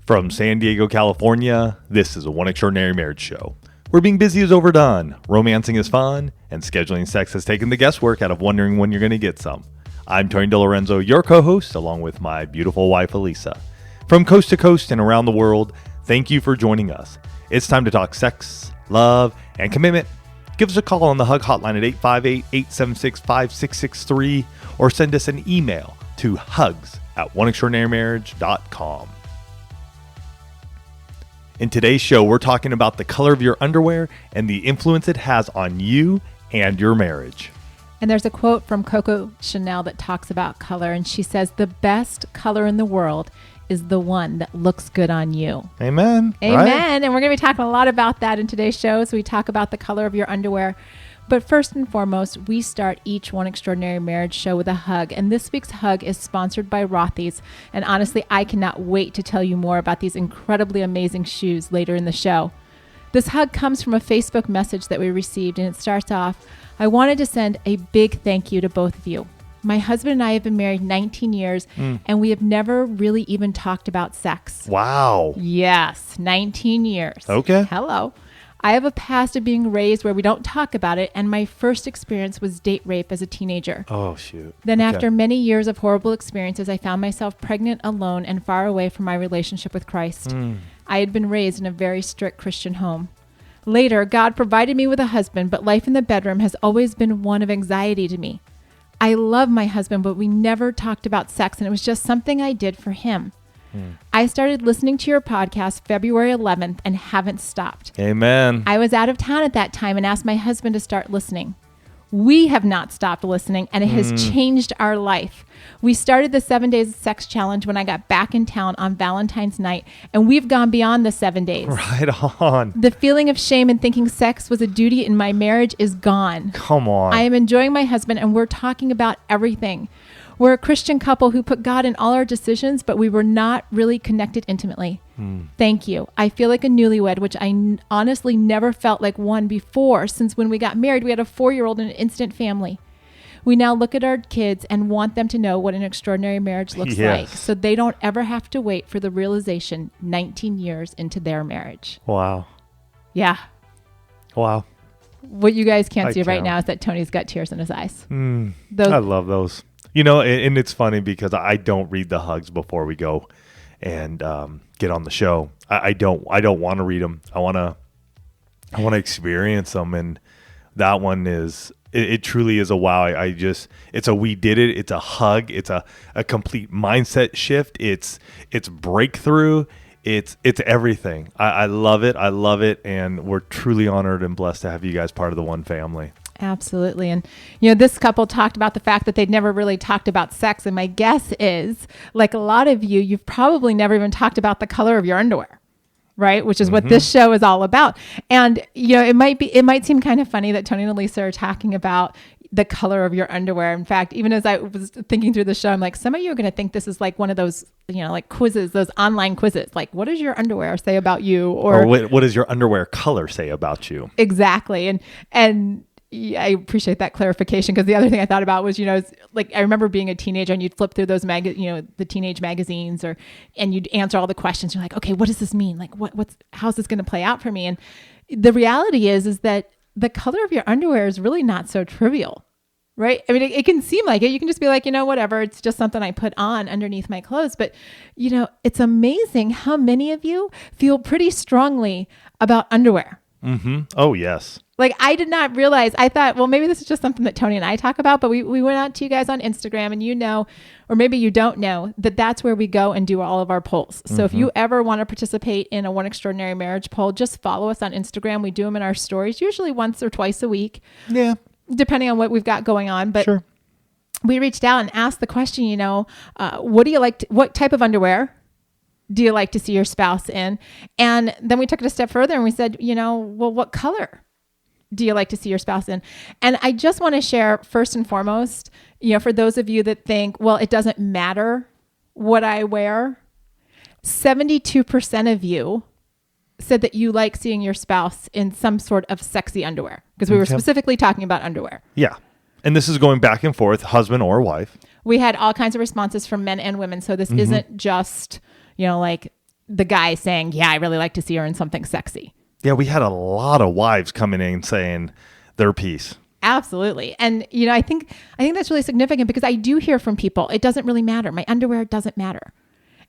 From San Diego, California, this is a One Extraordinary Marriage show, where being busy is overdone, romancing is fun, and scheduling sex has taken the guesswork out of wondering when you're going to get some. I'm Tony DeLorenzo, your co-host, along with my beautiful wife, Elisa. From coast to coast and around the world, thank you for joining us. It's time to talk sex, love, and commitment. Give us a call on the HUG hotline at 858-876-5663 or send us an email to hugs@oneextraordinarymarriage.com. In today's show, we're talking about the color of your underwear and the influence it has on you and your marriage. And there's a quote from Coco Chanel that talks about color, and she says, "The best color in the world is the one that looks good on you." Amen. Amen. Right? And we're going to be talking a lot about that in today's show. So we talk about the color of your underwear. But first and foremost, we start each One Extraordinary Marriage show with a hug. And this week's hug is sponsored by Rothy's. And honestly, I cannot wait to tell you more about these incredibly amazing shoes later in the show. This hug comes from a Facebook message that we received, and it starts off, "I wanted to send a big thank you to both of you. My husband and I have been married 19 years, and we have never really even talked about sex." Wow. Yes, 19 years. Okay. Hello. "I have a past of being raised where we don't talk about it, and my first experience was date rape as a teenager. Oh, shoot. Then Okay. after many years of horrible experiences, I found myself pregnant, alone, and far away from my relationship with Christ. I had been raised in a very strict Christian home. Later, God provided me with a husband, but life in the bedroom has always been one of anxiety to me. I love my husband, but we never talked about sex, and it was just something I did for him. I started listening to your podcast February 11th and haven't stopped. Amen. I was out of town at that time and asked my husband to start listening. We have not stopped listening, and it has changed our life. We started the 7 days sex challenge when I got back in town on Valentine's night, and we've gone beyond the 7 days. Right on. The feeling of shame and thinking sex was a duty in my marriage is gone. Come on. I am enjoying my husband, and we're talking about everything. We're a Christian couple who put God in all our decisions, but we were not really connected intimately. Thank you. I feel like a newlywed, which I honestly never felt like one before, since when we got married, we had a 4-year-old and an instant family. We now look at our kids and want them to know what an extraordinary marriage looks like, so they don't ever have to wait for the realization 19 years into their marriage." Wow. Yeah. Wow. What you guys can't I see right can't. now is that Tony's got tears in his eyes. I Those, love those. You know, and it's funny because I don't read the hugs before we go and get on the show. I don't want to read them. I want to experience them, and that one is it truly is a wow. It's a we did it. It's a hug. It's a complete mindset shift. It's breakthrough. It's everything. I love it. I love it, and we're truly honored and blessed to have you guys part of the One family. Absolutely. And, you know, this couple talked about the fact that they'd never really talked about sex. And my guess is, like a lot of you, you've probably never even talked about the color of your underwear, right? Which is what this show is all about. And, you know, it might seem kind of funny that Tony and Elisa are talking about the color of your underwear. In fact, even as I was thinking through the show, I'm like, some of you are going to think this is like one of those, you know, like quizzes, those online quizzes. Like, what does your underwear say about you? Or what does your underwear color say about you? Exactly. And yeah, I appreciate that clarification, because the other thing I thought about was, you know, like I remember being a teenager and you'd flip through those the teenage magazines, and you'd answer all the questions. You're like, okay, what does this mean? Like, how's this going to play out for me? And the reality is that the color of your underwear is really not so trivial, right? I mean, it can seem like it. You can just be like, you know, whatever. It's just something I put on underneath my clothes. But, you know, it's amazing how many of you feel pretty strongly about underwear. Oh, yes. Like, I did not realize. I thought, well, maybe this is just something that Tony and I talk about, but we went out to you guys on Instagram, and you know, or maybe you don't know, that that's where we go and do all of our polls. So if you ever want to participate in a One Extraordinary Marriage poll, just follow us on Instagram. We do them in our stories, usually once or twice a week. Yeah. Depending on what we've got going on. But Sure. We reached out and asked the question, you know, what do you like? What type of underwear do you like to see your spouse in? And then we took it a step further and we said, you know, well, what color do you like to see your spouse in? And I just want to share, first and foremost, you know, for those of you that think, well, it doesn't matter what I wear, 72% of you said that you like seeing your spouse in some sort of sexy underwear, because we were specifically talking about underwear. Yeah. And this is going back and forth, husband or wife. We had all kinds of responses from men and women. So this isn't just, you know, like the guy saying, yeah, I really like to see her in something sexy. Yeah, we had a lot of wives coming in saying their piece. Absolutely. And, you know, I think that's really significant because I do hear from people, it doesn't really matter. My underwear doesn't matter.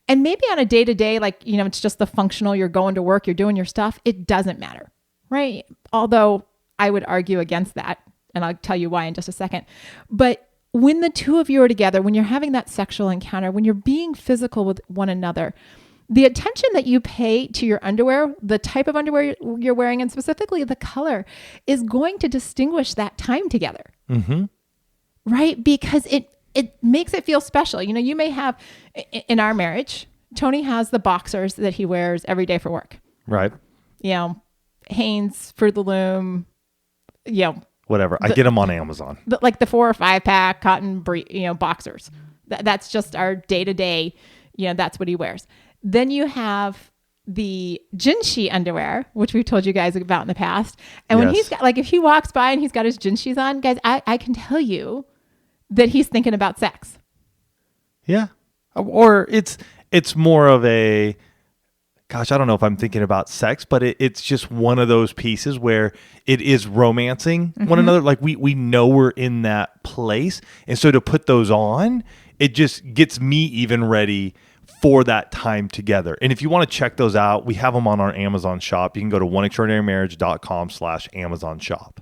And maybe on a day-to-day, like, you know, it's just the functional, you're going to work, you're doing your stuff. It doesn't matter, right? Although I would argue against that. And I'll tell you why in just a second. But when the two of you are together, when you're having that sexual encounter, when you're being physical with one another, the attention that you pay to your underwear, the type of underwear you're wearing, and specifically the color, is going to distinguish that time together. Mm-hmm. Right? Because it makes it feel special. You know, you may have, in our marriage, Tony has the boxers that he wears every day for work. Right. You know, Hanes, Fruit of the Loom, you know. Whatever. I get them on Amazon. Like the 4 or 5 pack cotton, boxers. That's just our day-to-day, you know, that's what he wears. Then you have the Jinshi underwear, which we've told you guys about in the past. And when he's got, like, if he walks by and he's got his Jinshis on, guys, I can tell you that he's thinking about sex. Yeah. Or it's more of a, gosh, I don't know if I'm thinking about sex, but it's just one of those pieces where it is romancing one another. Like we know we're in that place. And so to put those on, it just gets me even ready for that time together. And if you want to check those out, we have them on our Amazon shop. You can go to oneextraordinarymarriage.com/Amazon shop.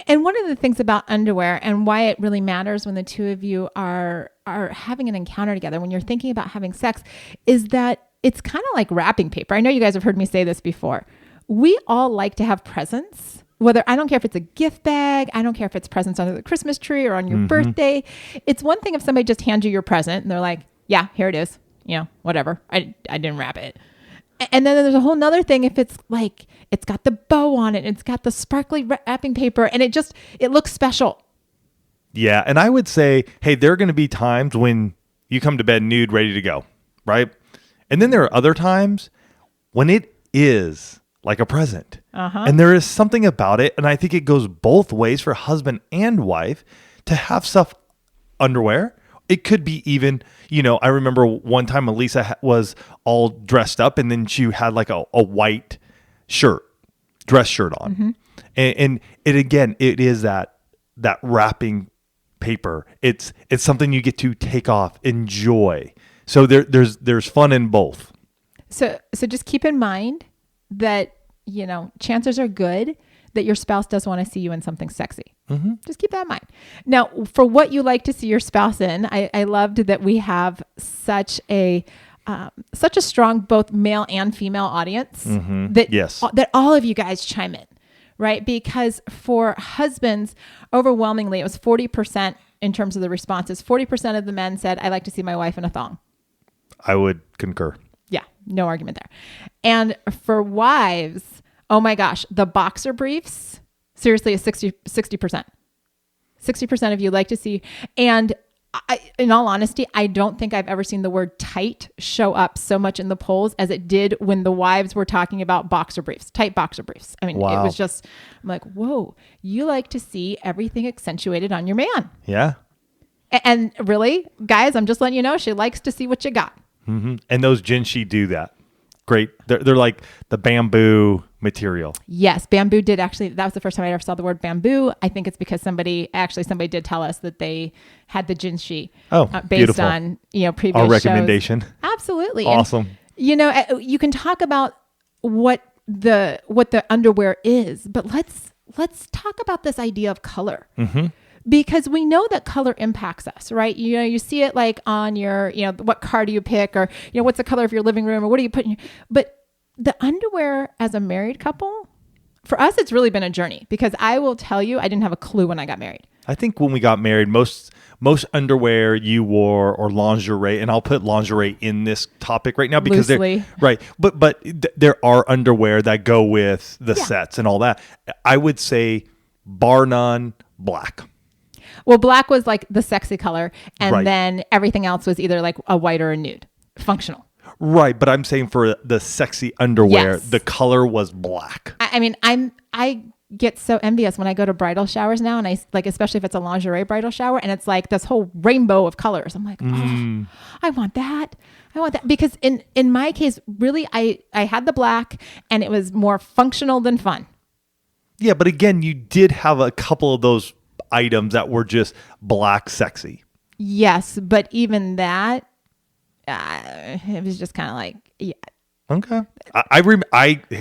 And one of the things about underwear and why it really matters when the two of you are having an encounter together, when you're thinking about having sex, is that it's kind of like wrapping paper. I know you guys have heard me say this before. We all like to have presents. I don't care if it's a gift bag, I don't care if it's presents under the Christmas tree or on your birthday. It's one thing if somebody just hands you your present and they're like, yeah, here it is. You know, whatever. I didn't wrap it. And then there's a whole nother thing if it's like, it's got the bow on it, it's got the sparkly wrapping paper, and it looks special. Yeah. And I would say, hey, there are going to be times when you come to bed nude, ready to go, right? And then there are other times when it is like a present. And there is something about it. And I think it goes both ways for husband and wife to have stuff, underwear. It could be even, you know, I remember one time Elisa was all dressed up and then she had like a white dress shirt on. And it, again, it is that wrapping paper. It's something you get to take off, enjoy. So there's fun in both. So just keep in mind that, you know, chances are good that your spouse does want to see you in something sexy. Just keep that in mind. Now, for what you like to see your spouse in, I loved that we have such a strong both male and female audience that all of you guys chime in, right? Because for husbands, overwhelmingly, it was 40% in terms of the responses. 40% of the men said, I like to see my wife in a thong. I would concur. Yeah, no argument there. And for wives, oh my gosh, the boxer briefs, seriously, is 60%. 60% of you like to see. And in all honesty, I don't think I've ever seen the word tight show up so much in the polls as it did when the wives were talking about boxer briefs, tight boxer briefs. I mean, It was just, I'm like, whoa, you like to see everything accentuated on your man. Yeah. And really, guys, I'm just letting you know, she likes to see what you got. And those Jinshi do that. Great. They're like the bamboo material. Yes, bamboo did actually. That was the first time I ever saw the word bamboo. I think it's because somebody did tell us that they had the Jinshi based beautiful. on, you know, previous Our recommendation. Shows. Absolutely. Awesome. And, you know, you can talk about what the underwear is, but let's talk about this idea of color. Because we know that color impacts us, right? You know, you see it like on your, you know, what car do you pick, or, you know, what's the color of your living room, or what do you put in your, but the underwear as a married couple, for us, it's really been a journey, because I will tell you, I didn't have a clue when I got married. I think when we got married, most underwear you wore, or lingerie, and I'll put lingerie in this topic right now because but there are underwear that go with the sets and all that. I would say bar none, black. Well, black was like the sexy color, and then everything else was either like a white or a nude, functional. Right, but I'm saying for the sexy underwear, the color was black. I mean, I get so envious when I go to bridal showers now, and I like, especially if it's a lingerie bridal shower, and it's like this whole rainbow of colors. I'm like, oh, I want that. I want that because in my case, really, I had the black and it was more functional than fun. Yeah, but again, you did have a couple of those items that were just black sexy. Yes, but even that, it was just kind of like, yeah. Okay.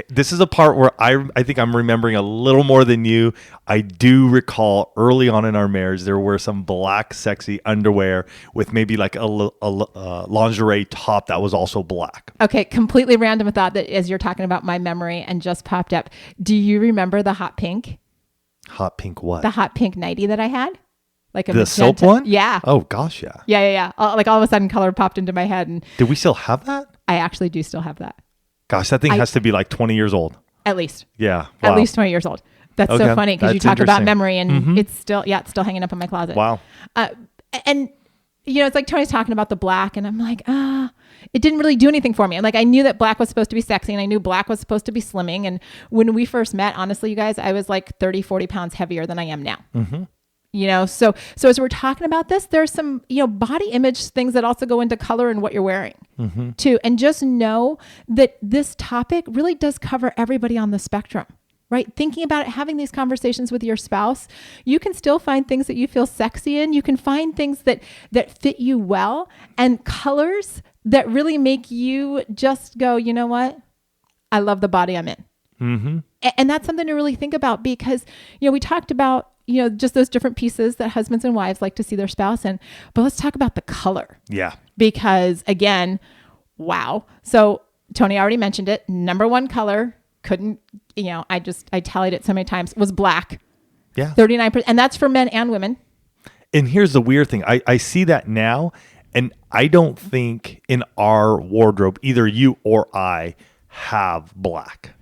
This is a part where I think I'm remembering a little more than you. I do recall early on in our marriage, there were some black sexy underwear with maybe like a lingerie top that was also black. Okay, completely random thought that as you're talking about my memory and just popped up. Do you remember the hot pink? Hot pink what? The hot pink nightie that I had? Like the soap one? Yeah. Oh gosh, yeah. Yeah. Like all of a sudden color popped into my head. And did we still have that? I actually do still have that. Gosh, that thing has to be like 20 years old. At least. Yeah. Wow. At least 20 years old. That's okay. so funny because you talk about memory and it's still hanging up in my closet. Wow. And it's like Tony's talking about the black and I'm like, it didn't really do anything for me. Like I knew that black was supposed to be sexy and I knew black was supposed to be slimming. And when we first met, honestly, you guys, I was like 30, 40 pounds heavier than I am now. Mm-hmm. So as we're talking about this, there's some, body image things that also go into color and what you're wearing too. And just know that this topic really does cover everybody on the spectrum, right? Thinking about it, having these conversations with your spouse, you can still find things that you feel sexy in. You can find things that fit you well and colors that really make you just go, you know what? I love the body I'm in. Mm-hmm. And that's something to really think about because, we talked about, just those different pieces that husbands and wives like to see their spouse in. But let's talk about the color. Yeah. Because again, wow. So Tony already mentioned it. Number one color couldn't, I tallied it so many times, was black. Yeah. 39%. And that's for men and women. And here's the weird thing. I see that now. And I don't think in our wardrobe, either you or I have black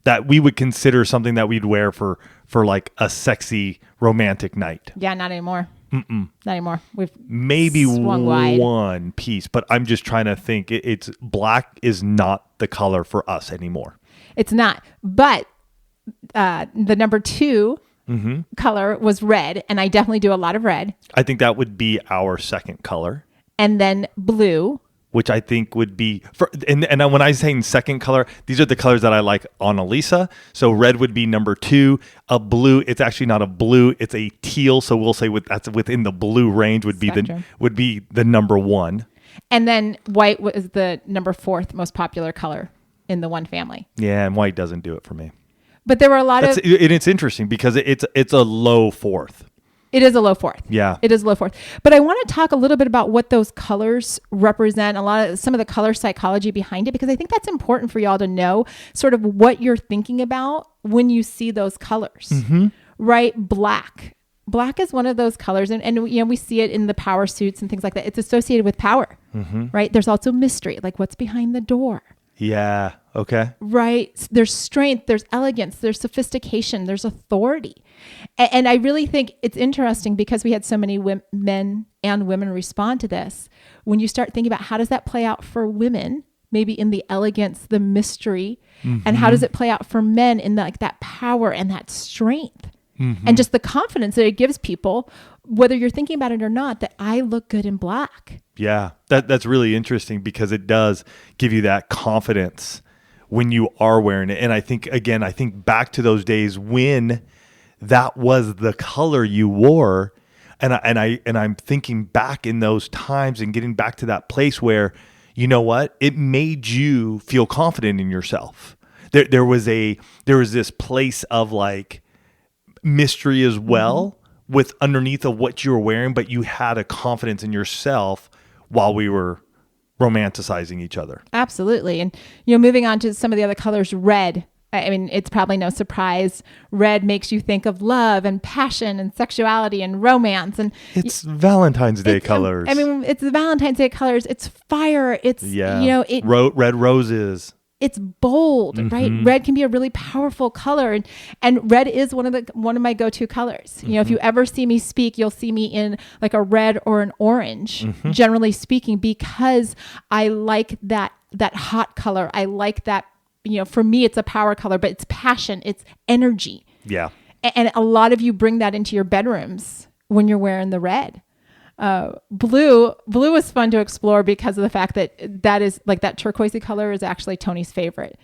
that we would consider something that we'd wear for like a sexy romantic night. Yeah, not anymore. Mm-mm. Not anymore. We've maybe one piece, but I'm just trying to think. It's black is not the color for us anymore. It's not. But the number two color was red, and I definitely do a lot of red. I think that would be our second color. And then blue. Which I think would be, and when I say second color, these are the colors that I like on Elisa. So red would be number two. A blue, it's actually not a blue, it's a teal. So we'll say that's within the blue range would be the number one. And then white was the number fourth most popular color in the one family. Yeah, and white doesn't do it for me. But there were a lot and it's interesting because it's a low fourth. It is a low fourth. Yeah. It is a low fourth. But I want to talk a little bit about what those colors represent, some of the color psychology behind it, because I think that's important for y'all to know sort of what you're thinking about when you see those colors, right? Black is one of those colors. And we see it in the power suits and things like that. It's associated with power, right? There's also mystery, like what's behind the door. Yeah. Okay. Right. There's strength, there's elegance, there's sophistication, there's authority. And I really think it's interesting because we had so many men and women respond to this. When you start thinking about how does that play out for women, maybe in the elegance, the mystery, and how does it play out for men in that power and that strength and just the confidence that it gives people, whether you're thinking about it or not, that I look good in black. Yeah, that's really interesting because it does give you that confidence when you are wearing it. And I think back to those days when that was the color you wore. And I'm thinking back in those times and getting back to that place where, you know what, it made you feel confident in yourself. There was this place of like mystery as well with underneath of what you were wearing, but you had a confidence in yourself while we were romanticizing each other. Absolutely. And, moving on to some of the other colors, red. I mean, it's probably no surprise. Red makes you think of love and passion and sexuality and romance. And it's Valentine's Day colors. It's the Valentine's Day colors. It's fire. It's, red roses. It's bold, right? Red can be a really powerful color, and red is one of my go-to colors. If you ever see me speak, you'll see me in like a red or an orange, generally speaking, because I like that hot color. I like that. For me, it's a power color, but it's passion, it's energy. Yeah, and a lot of you bring that into your bedrooms when you're wearing the red. Blue was fun to explore because of the fact that is like that turquoisey color is actually Tony's favorite.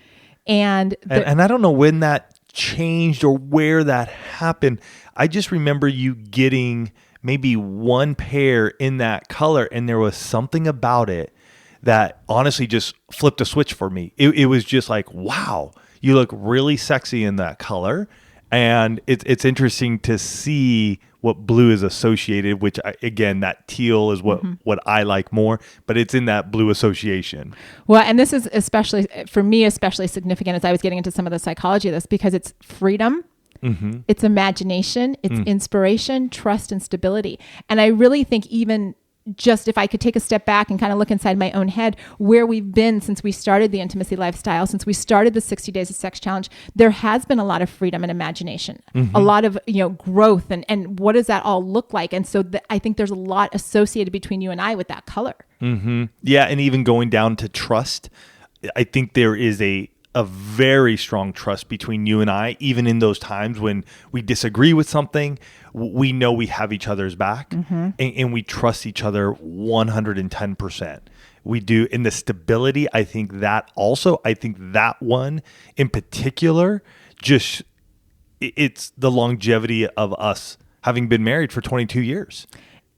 And I don't know when that changed or where that happened. I just remember you getting maybe one pair in that color, and there was something about it that honestly just flipped a switch for me. It was just like, wow, you look really sexy in that color. And it's interesting to see what blue is associated, which again, that teal is what I like more, but it's in that blue association. Well, and this is especially for me, especially significant as I was getting into some of the psychology of this, because it's freedom, it's imagination, it's inspiration, trust, and stability. And I really think even just if I could take a step back and kind of look inside my own head, where we've been since we started the intimacy lifestyle, since we started the 60 Days of Sex Challenge, there has been a lot of freedom and imagination, a lot of growth, and what does that all look like? And so I think there's a lot associated between you and I with that color. Yeah, and even going down to trust, I think there is a very strong trust between you and I, even in those times when we disagree with something. We know we have each other's back, and we trust each other 110%. We do. In the stability, I think that one in particular, just it's the longevity of us having been married for 22 years.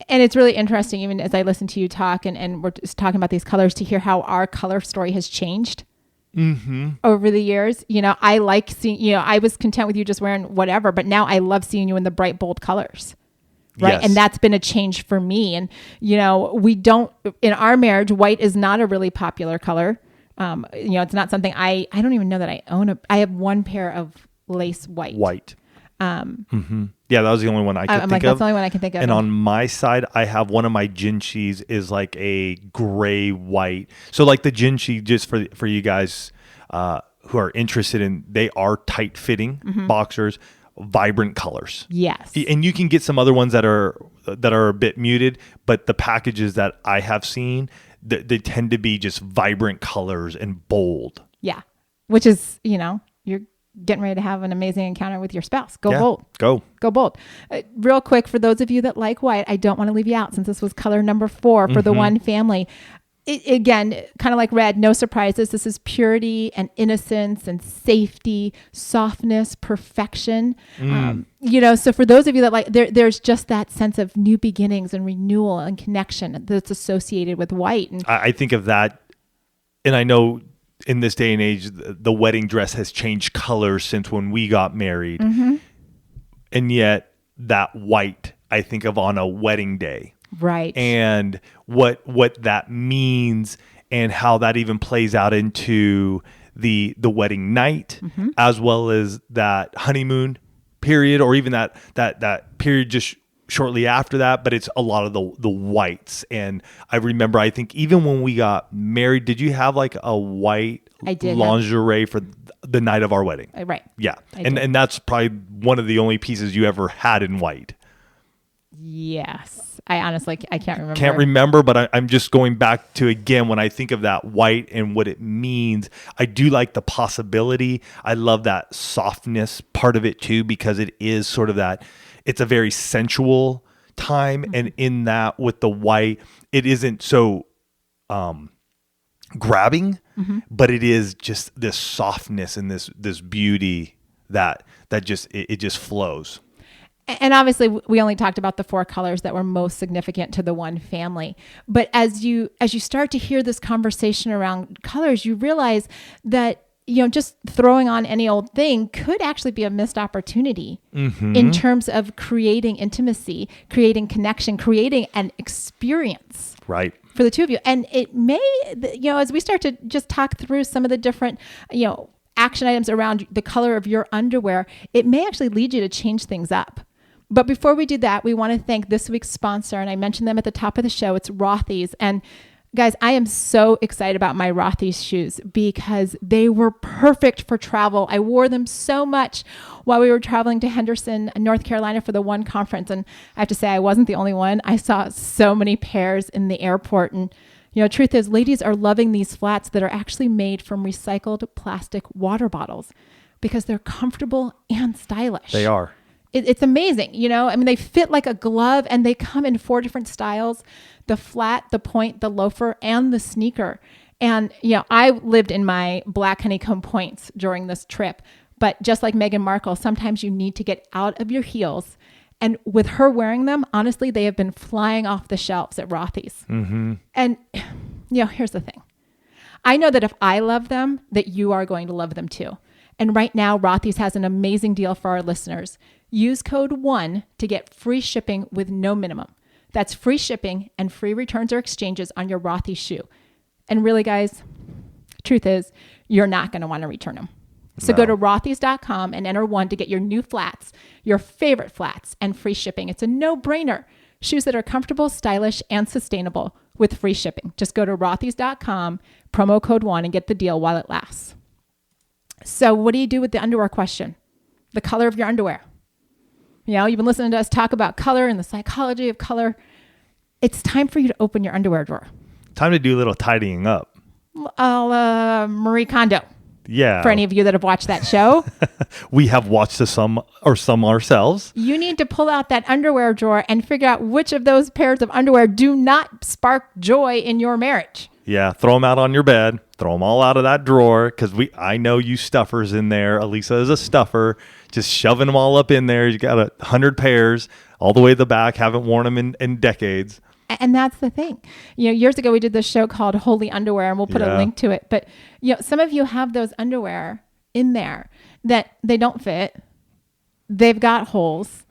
And it's really interesting, even as I listen to you talk and we're just talking about these colors, to hear how our color story has changed over the years. I like seeing, I was content with you just wearing whatever, but now I love seeing you in the bright, bold colors. Right. Yes. And that's been a change for me. And, we don't, in our marriage, white is not a really popular color. It's not something I don't even know that I own. I have one pair of lace white. Yeah, that was the only one I could think of. That's the only one I can think of. And on my side, I have one of my jinchis is like a gray white. So like the jinchi, just for you guys who are interested in, they are tight fitting boxers, vibrant colors. Yes. And you can get some other ones that are a bit muted, but the packages that I have seen, they tend to be just vibrant colors and bold. Yeah. Which is, you're getting ready to have an amazing encounter with your spouse. Go bold. Go bold. Real quick, for those of you that like white, I don't want to leave you out since this was color number 4 for the one family. Again, kind of like red, no surprises. This is purity and innocence and safety, softness, perfection. So for those of you that like, there's just that sense of new beginnings and renewal and connection that's associated with white. And I think of that, and I know in this day and age, the wedding dress has changed colors since when we got married. And yet that white, I think of on a wedding day. Right. And what that means and how that even plays out into the wedding night, as well as that honeymoon period, or even that period just shortly after that. But it's a lot of the whites. And I remember, I think even when we got married, did you have like a white lingerie for the night of our wedding? Right. Yeah. And that's probably one of the only pieces you ever had in white. Yes. I honestly, I can't remember. Can't remember, but I'm just going back to, again, when I think of that white and what it means, I do like the possibility. I love that softness part of it too, because it is sort of that, it's a very sensual time. And in that, with the white, it isn't so grabbing, but it is just this softness and this beauty that just, it just flows. And obviously we only talked about the 4 colors that were most significant to the one family. But as you start to hear this conversation around colors, you realize that, just throwing on any old thing could actually be a missed opportunity in terms of creating intimacy, creating connection, creating an experience. Right. For the two of you. And it may, as we start to just talk through some of the different, action items around the color of your underwear, it may actually lead you to change things up. But before we do that, we want to thank this week's sponsor. And I mentioned them at the top of the show. It's Rothy's. And guys, I am so excited about my Rothy's shoes because they were perfect for travel. I wore them so much while we were traveling to Henderson, North Carolina for the one conference. And I have to say, I wasn't the only one. I saw so many pairs in the airport. And truth is, ladies are loving these flats that are actually made from recycled plastic water bottles because they're comfortable and stylish. They are. it's amazing. You know, I mean, they fit like a glove, and they come in 4 different styles: the flat, the point, the loafer, and the sneaker. And, you know, I lived in my black honeycomb points during this trip, but just like Meghan Markle, sometimes you need to get out of your heels. And with her wearing them, honestly, they have been flying off the shelves at Rothy's. Mm-hmm. And, you know, here's the thing. I know that if I love them, that you are going to love them too. And right now, Rothy's has an amazing deal for our listeners. Use code 1 to get free shipping with no minimum. That's free shipping and free returns or exchanges on your Rothy's shoe. And really, guys, truth is, you're not going to want to return them. So go to rothys.com and enter 1 to get your new flats, your favorite flats, and free shipping. It's a no-brainer. Shoes that are comfortable, stylish, and sustainable with free shipping. Just go to rothys.com, promo code 1, and get the deal while it lasts. So what do you do with the underwear question? The color of your underwear. You know, you've been listening to us talk about color and the psychology of color. It's time for you to open your underwear drawer. Time to do a little tidying up. Marie Kondo. Yeah. For any of you that have watched that show. We have watched some ourselves. You need to pull out that underwear drawer and figure out which of those pairs of underwear do not spark joy in your marriage. Yeah, throw them out on your bed. Throw them all out of that drawer, because I know you stuffers in there. Elisa is a stuffer, just shoving them all up in there. You got 100 pairs all the way to the back. Haven't worn them in decades. And that's the thing. You know, years ago we did this show called Holy Underwear, and we'll put a link to it. But you know, some of you have those underwear in there that they don't fit. They've got holes.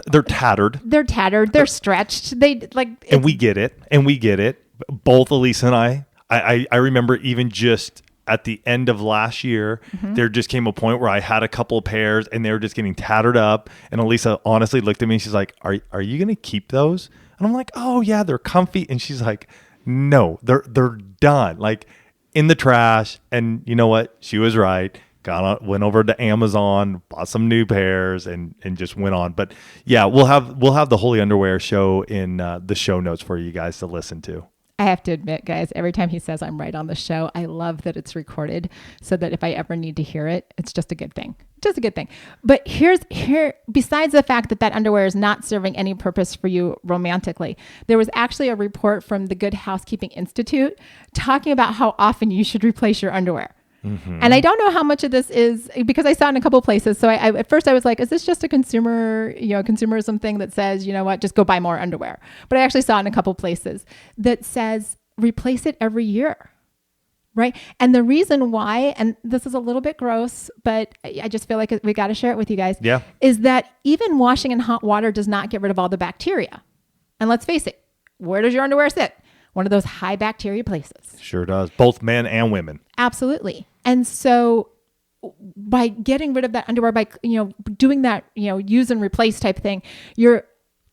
They're tattered. They're stretched. And we get it. Both Elisa and I remember even just at the end of last year, there just came a point where I had a couple of pairs and they were just getting tattered up. And Elisa honestly looked at me and she's like, are you going to keep those? And I'm like, oh yeah, they're comfy. And she's like, no, they're done, like in the trash. And you know what? She was right. Went over to Amazon, bought some new pairs, and just went on. But yeah, we'll have the Holy Underwear show in the show notes for you guys to listen to. I have to admit, guys, every time he says I'm right on the show, I love that it's recorded so that if I ever need to hear it, it's just a good thing. Just a good thing. But besides the fact that underwear is not serving any purpose for you romantically, there was actually a report from the Good Housekeeping Institute talking about how often you should replace your underwear. Mm-hmm. And I don't know how much of this is, because I saw it in a couple of places. So I at first I was like, is this just a consumerism thing that says, you know what, just go buy more underwear? But I actually saw it in a couple of places that says replace it every year, right? And the reason why, and this is a little bit gross, but I just feel like we got to share it with you guys, is that even washing in hot water does not get rid of all the bacteria. And let's face it, where does your underwear sit? One of those high bacteria places. Sure does. Both men and women. Absolutely. And so by getting rid of that underwear, by, doing that, use and replace type thing, you're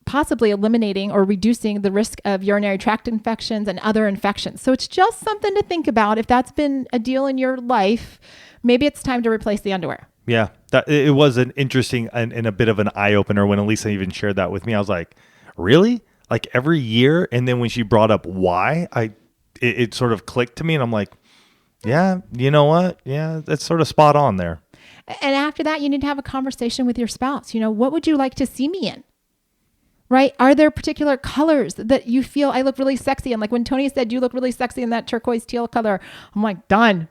possibly eliminating or reducing the risk of urinary tract infections and other infections. So it's just something to think about. If that's been a deal in your life, maybe it's time to replace the underwear. Yeah, it was an interesting and a bit of an eye opener when Elisa even shared that with me. I was like, really? Like every year? And then when she brought up why, it sort of clicked to me, and I'm like, yeah, you know what? Yeah, that's sort of spot on there. And after that, you need to have a conversation with your spouse. What would you like to see me in? Right? Are there particular colors that you feel I look really sexy in? Like when Tony said, you look really sexy in that turquoise teal color. I'm like, done.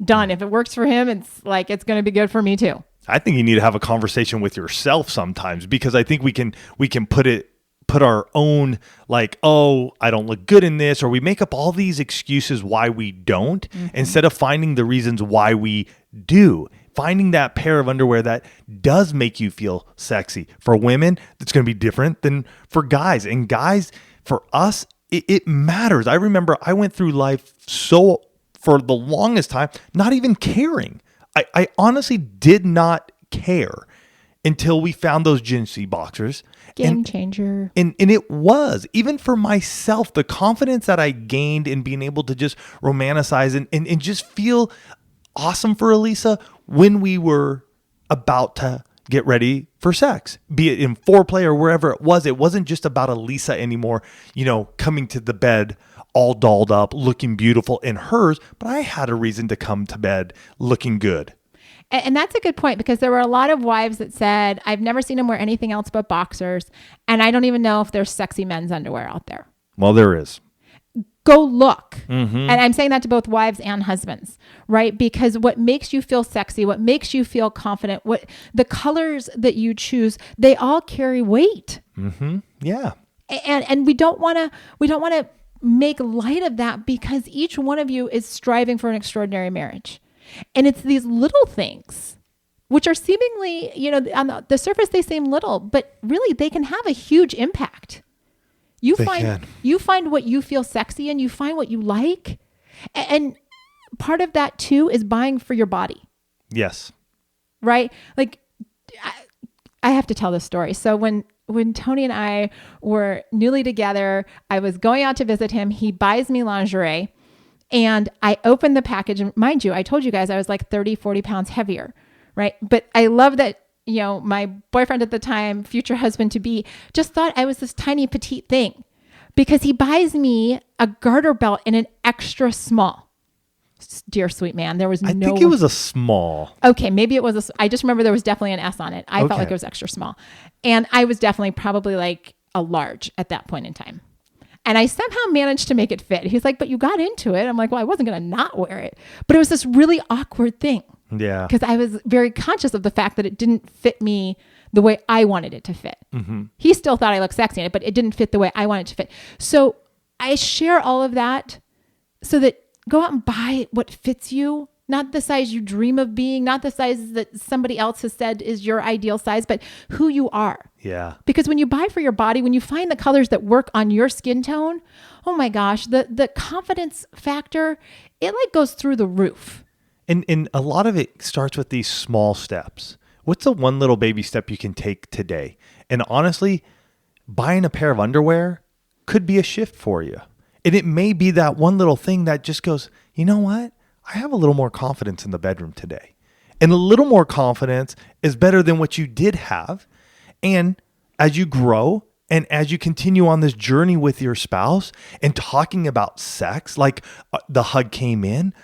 If it works for him, it's going to be good for me too. I think you need to have a conversation with yourself sometimes, because I think we can put our own, like, oh, I don't look good in this, or we make up all these excuses why we don't, instead of finding the reasons why we do. Finding that pair of underwear that does make you feel sexy. For women, it's going to be different than for guys. And guys, for us, it matters. I remember I went through life for the longest time, not even caring. I honestly did not care until we found those Jinsey boxers. Game changer. And it was, even for myself, the confidence that I gained in being able to just romanticize and just feel awesome for Elisa when we were about to get ready for sex, be it in foreplay or wherever it was. It wasn't just about Elisa anymore, coming to the bed all dolled up, looking beautiful in hers, but I had a reason to come to bed looking good. And that's a good point, because there were a lot of wives that said, I've never seen him wear anything else but boxers. And I don't even know if there's sexy men's underwear out there. Well, there is. Go look. And I'm saying that to both wives and husbands, right? Because what makes you feel sexy, what makes you feel confident, what the colors that you choose, they all carry weight. Yeah. And we don't want to make light of that, because each one of you is striving for an extraordinary marriage. And it's these little things, which are seemingly, on the surface, they seem little, but really they can have a huge impact. You find what you feel sexy and you find what you like. And part of that too is buying for your body. Yes. Right? Like, I have to tell this story. So when Tony and I were newly together, I was going out to visit him. He buys me lingerie, and I opened the package. And mind you, I told you guys I was like 30, 40 pounds heavier, right? But I love that, my boyfriend at the time, future husband to be, just thought I was this tiny petite thing, because he buys me a garter belt in an extra small. Dear sweet man, there was I think it was a small. Okay, maybe it was I just remember there was definitely an S on it. I felt like it was extra small. And I was definitely probably like a large at that point in time. And I somehow managed to make it fit. He's like, but you got into it. I'm like, well, I wasn't going to not wear it. But it was this really awkward thing. Yeah. Because I was very conscious of the fact that it didn't fit me the way I wanted it to fit. He still thought I looked sexy in it, but it didn't fit the way I wanted it to fit. So I share all of that so that go out and buy what fits you, not the size you dream of being, not the size that somebody else has said is your ideal size, but who you are. Yeah. Because when you buy for your body, when you find the colors that work on your skin tone, oh my gosh, the confidence factor, it like goes through the roof. And a lot of it starts with these small steps. What's the one little baby step you can take today? And honestly, buying a pair of underwear could be a shift for you. And it may be that one little thing that just goes, you know what? I have a little more confidence in the bedroom today. And a little more confidence is better than what you did have. And as you grow and as you continue on this journey with your spouse and talking about sex, like the hug came in,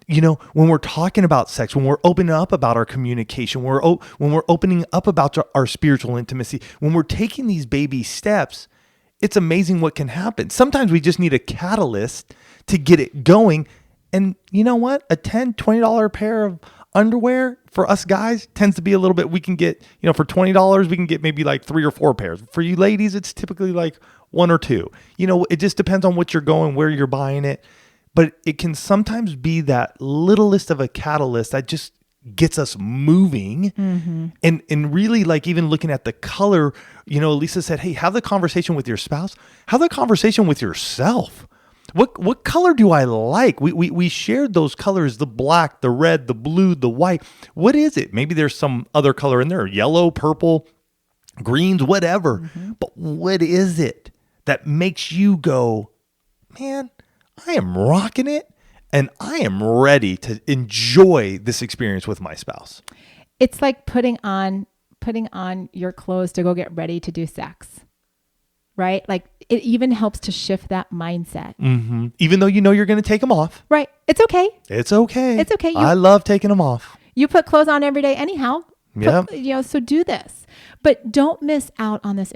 when we're talking about sex, when we're opening up about our communication, when we're opening up about our spiritual intimacy, when we're taking these baby steps, it's amazing what can happen. Sometimes we just need a catalyst to get it going. And you know what? A $10, $20 pair of underwear for us guys tends to be a little bit, we can get, for $20, we can get maybe like 3 or 4 pairs. For you ladies, it's typically like 1 or 2. It just depends on what you're going, where you're buying it. But it can sometimes be that littlest of a catalyst that just gets us moving. And really, like, even looking at the color, Lisa said, hey, have the conversation with your spouse, have the conversation with yourself. What color do I like? We shared those colors, the black, the red, the blue, the white. What is it? Maybe there's some other color in there, yellow, purple, greens, whatever. But what is it that makes you go, man, I am rocking it and I am ready to enjoy this experience with my spouse? It's like putting on your clothes to go get ready to do sex, right? Like, it even helps to shift that mindset. Even though you're going to take them off. Right. It's okay. It's okay. It's okay. I love taking them off. You put clothes on every day anyhow. Yeah. So do this. But don't miss out on this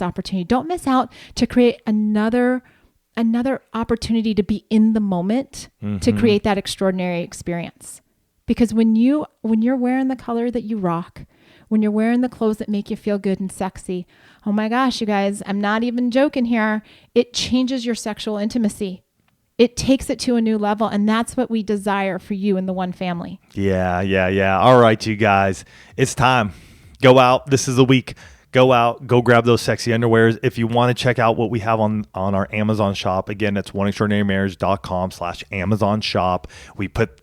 opportunity. Don't miss out to create another opportunity to be in the moment, to create that extraordinary experience. Because when you're wearing the color that you rock, when you're wearing the clothes that make you feel good and sexy, oh my gosh, you guys, I'm not even joking here. It changes your sexual intimacy. It takes it to a new level. And that's what we desire for you and the one family. Yeah. All right, you guys, it's time. Go out. This is the week. Go out, go grab those sexy underwears. If you want to check out what we have on our Amazon shop, again, it's oneextraordinarymarriage.com/Amazon shop. We put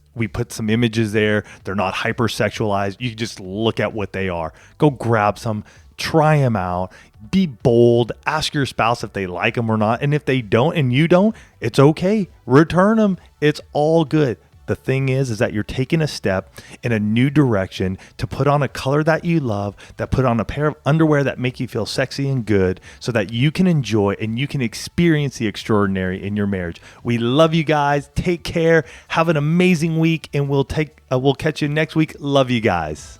some images there. They're not hypersexualized. You just look at what they are. Go grab some, try them out, be bold, ask your spouse if they like them or not. And if they don't and you don't, it's okay. Return them. It's all good. The thing is that you're taking a step in a new direction to put on a color that you love, that put on a pair of underwear that make you feel sexy and good so that you can enjoy and you can experience the extraordinary in your marriage. We love you guys. Take care. Have an amazing week, and we'll catch you next week. Love you guys.